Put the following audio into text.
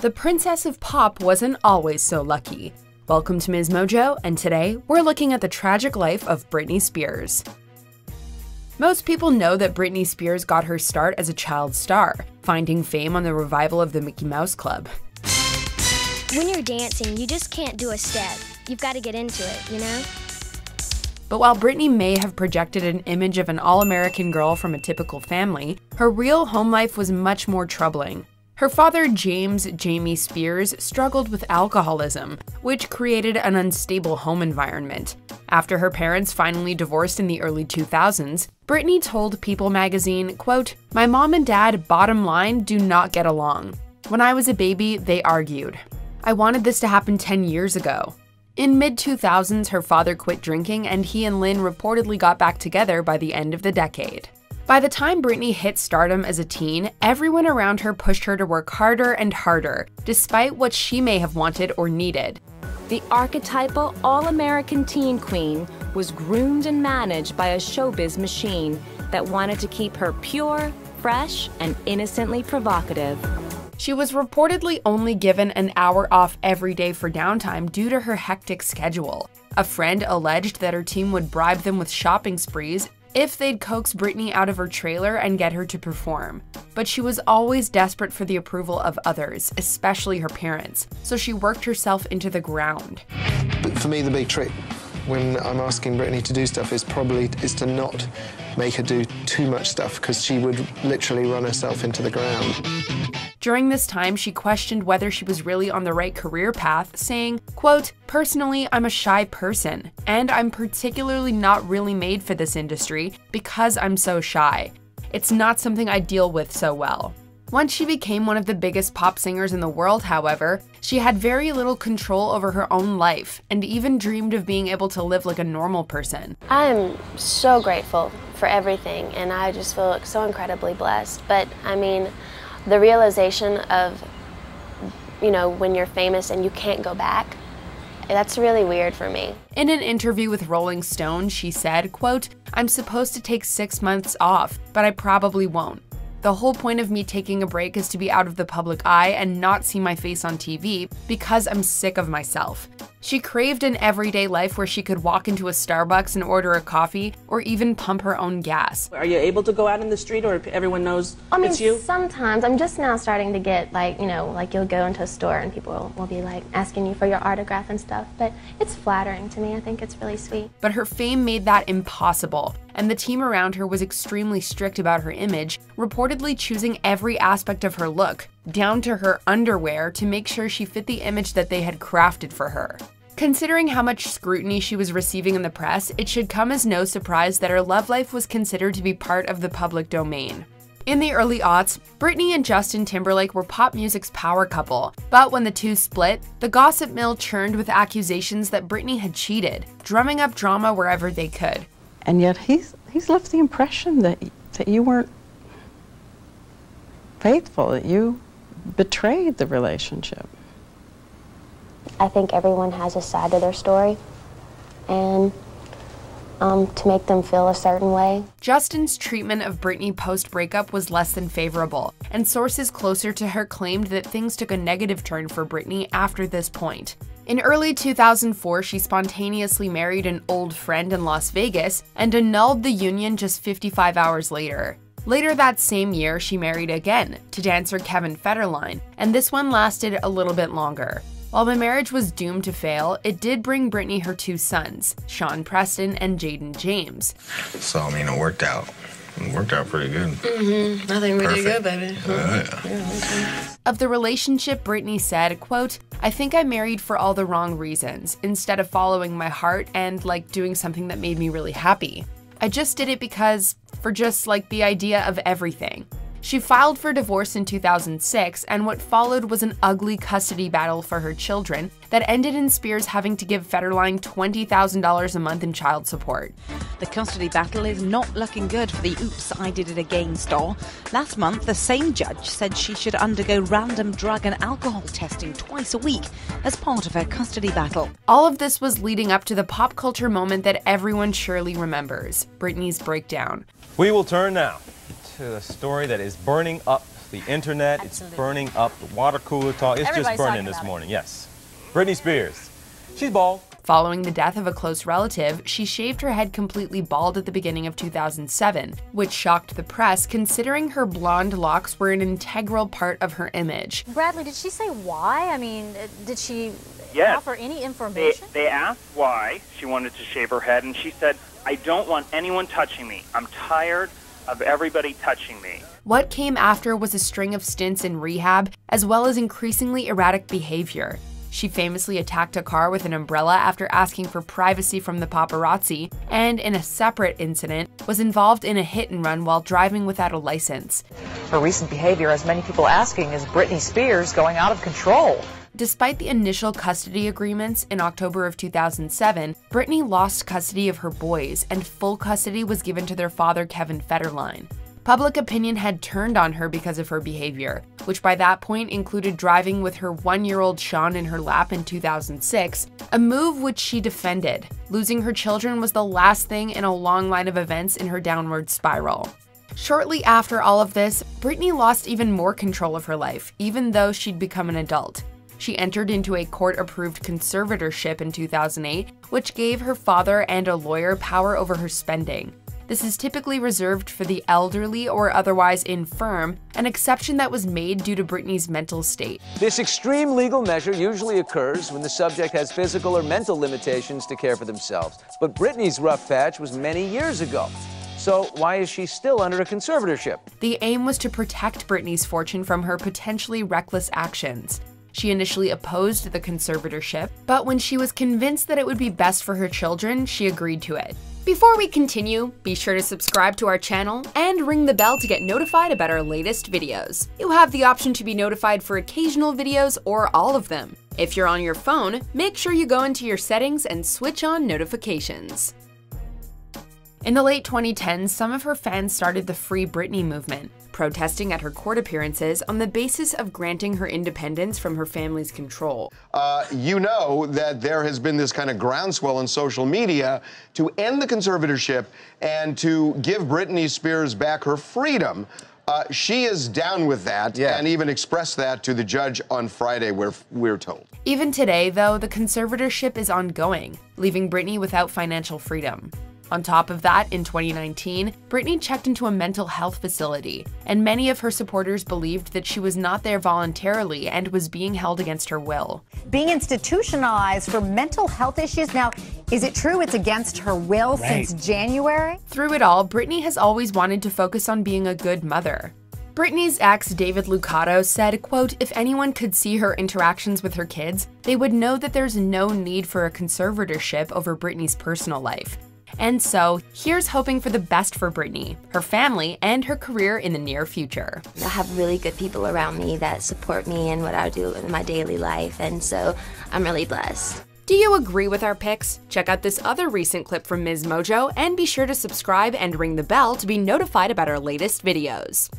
The princess of pop wasn't always so lucky. Welcome to Ms. Mojo, and today we're looking at the tragic life of Britney Spears. Most people know that Britney Spears got her start as a child star, finding fame on the revival of the Mickey Mouse Club. When you're dancing, you just can't do a step. You've got to get into it, you know? But while Britney may have projected an image of an all-American girl from a typical family, her real home life was much more troubling. Her father, James "Jamie" Spears, struggled with alcoholism, which created an unstable home environment. After her parents finally divorced in the early 2000s, Britney told People magazine, quote, "My mom and dad, bottom line, do not get along. When I was a baby, they argued. I wanted this to happen 10 years ago." In mid-2000s, her father quit drinking and he and Lynn reportedly got back together by the end of the decade. By the time Britney hit stardom as a teen, everyone around her pushed her to work harder and harder, despite what she may have wanted or needed. The archetypal all-American teen queen was groomed and managed by a showbiz machine that wanted to keep her pure, fresh, and innocently provocative. She was reportedly only given an hour off every day for downtime due to her hectic schedule. A friend alleged that her team would bribe them with shopping sprees if they'd coax Britney out of her trailer and get her to perform. But she was always desperate for the approval of others, especially her parents, so she worked herself into the ground. But for me, the big trick when I'm asking Britney to do stuff is to not make her do too much stuff, because she would literally run herself into the ground. During this time, she questioned whether she was really on the right career path, saying, quote, "Personally, I'm a shy person, and I'm particularly not really made for this industry because I'm so shy. It's not something I deal with so well." Once she became one of the biggest pop singers in the world, however, she had very little control over her own life and even dreamed of being able to live like a normal person. I'm so grateful for everything, and I just feel so incredibly blessed. But I mean, the realization of, when you're famous and you can't go back, that's really weird for me. In an interview with Rolling Stone, she said, quote, "I'm supposed to take 6 months off, but I probably won't. The whole point of me taking a break is to be out of the public eye and not see my face on TV because I'm sick of myself." She craved an everyday life where she could walk into a Starbucks and order a coffee or even pump her own gas. Are you able to go out in the street or everyone knows it's you? Sometimes. I'm just now starting to get like you'll go into a store and people will be like asking you for your autograph and stuff. But it's flattering to me. I think it's really sweet. But her fame made that impossible, and the team around her was extremely strict about her image, reportedly choosing every aspect of her look, down to her underwear, to make sure she fit the image that they had crafted for her. Considering how much scrutiny she was receiving in the press, it should come as no surprise that her love life was considered to be part of the public domain. In the early aughts, Britney and Justin Timberlake were pop music's power couple, but when the two split, the gossip mill churned with accusations that Britney had cheated, drumming up drama wherever they could. And yet he's left the impression that you weren't faithful, that you betrayed the relationship. I think everyone has a side to their story, and to make them feel a certain way. Justin's treatment of Britney post-breakup was less than favorable, and sources closer to her claimed that things took a negative turn for Britney after this point. In early 2004, she spontaneously married an old friend in Las Vegas and annulled the union just 55 hours later. Later that same year, she married again, to dancer Kevin Federline, and this one lasted a little bit longer. While the marriage was doomed to fail, it did bring Britney her 2 sons, Sean Preston and Jaden James. So, it worked out. It worked out pretty good. I think we did good, baby. Yeah. Of the relationship, Britney said, quote, "I think I married for all the wrong reasons, instead of following my heart and, doing something that made me really happy. I just did it because, for just, the idea of everything." She filed for divorce in 2006, and what followed was an ugly custody battle for her children that ended in Spears having to give Federline $20,000 a month in child support. The custody battle is not looking good for the Oops, I Did It Again star. Last month, the same judge said she should undergo random drug and alcohol testing twice a week as part of her custody battle. All of this was leading up to the pop culture moment that everyone surely remembers, Britney's breakdown. We will turn now to a story that is burning up the internet. Absolutely. It's burning up. The water cooler talk. It's Everybody's just burning talking this about it. morning. Yes. Britney Spears. She's bald. Following the death of a close relative, she shaved her head completely bald at the beginning of 2007, which shocked the press considering her blonde locks were an integral part of her image. Bradley, did she say why? I mean, did she Yes. offer any information? They asked why she wanted to shave her head, and she said, "I don't want anyone touching me. I'm tired of everybody touching me." What came after was a string of stints in rehab, as well as increasingly erratic behavior. She famously attacked a car with an umbrella after asking for privacy from the paparazzi, and in a separate incident, was involved in a hit-and-run while driving without a license. Her recent behavior has many people asking, is Britney Spears going out of control? Despite the initial custody agreements in October of 2007, Britney lost custody of her boys, and full custody was given to their father, Kevin Federline. Public opinion had turned on her because of her behavior, which by that point included driving with her 1-year-old Sean in her lap in 2006, a move which she defended. Losing her children was the last thing in a long line of events in her downward spiral. Shortly after all of this, Britney lost even more control of her life, even though she'd become an adult. She entered into a court-approved conservatorship in 2008, which gave her father and a lawyer power over her spending. This is typically reserved for the elderly or otherwise infirm, an exception that was made due to Britney's mental state. This extreme legal measure usually occurs when the subject has physical or mental limitations to care for themselves. But Britney's rough patch was many years ago. So why is she still under a conservatorship? The aim was to protect Britney's fortune from her potentially reckless actions. She initially opposed the conservatorship, but when she was convinced that it would be best for her children, she agreed to it. Before we continue, be sure to subscribe to our channel and ring the bell to get notified about our latest videos. You have the option to be notified for occasional videos or all of them. If you're on your phone, make sure you go into your settings and switch on notifications. In the late 2010s, some of her fans started the Free Britney movement, protesting at her court appearances on the basis of granting her independence from her family's control. You know that there has been this kind of groundswell on social media to end the conservatorship and to give Britney Spears back her freedom. She is down with that and even expressed that to the judge on Friday, we're told. Even today, though, the conservatorship is ongoing, leaving Britney without financial freedom. On top of that, in 2019, Britney checked into a mental health facility, and many of her supporters believed that she was not there voluntarily and was being held against her will. Being institutionalized for mental health issues. Now, is it true it's against her will since January? Through it all, Britney has always wanted to focus on being a good mother. Britney's ex, David Lucado, said, quote, "If anyone could see her interactions with her kids, they would know that there's no need for a conservatorship over Britney's personal life. And so, here's hoping for the best for Britney, her family, and her career in the near future." I have really good people around me that support me in what I do in my daily life, and so I'm really blessed. Do you agree with our picks? Check out this other recent clip from Ms. Mojo, and be sure to subscribe and ring the bell to be notified about our latest videos.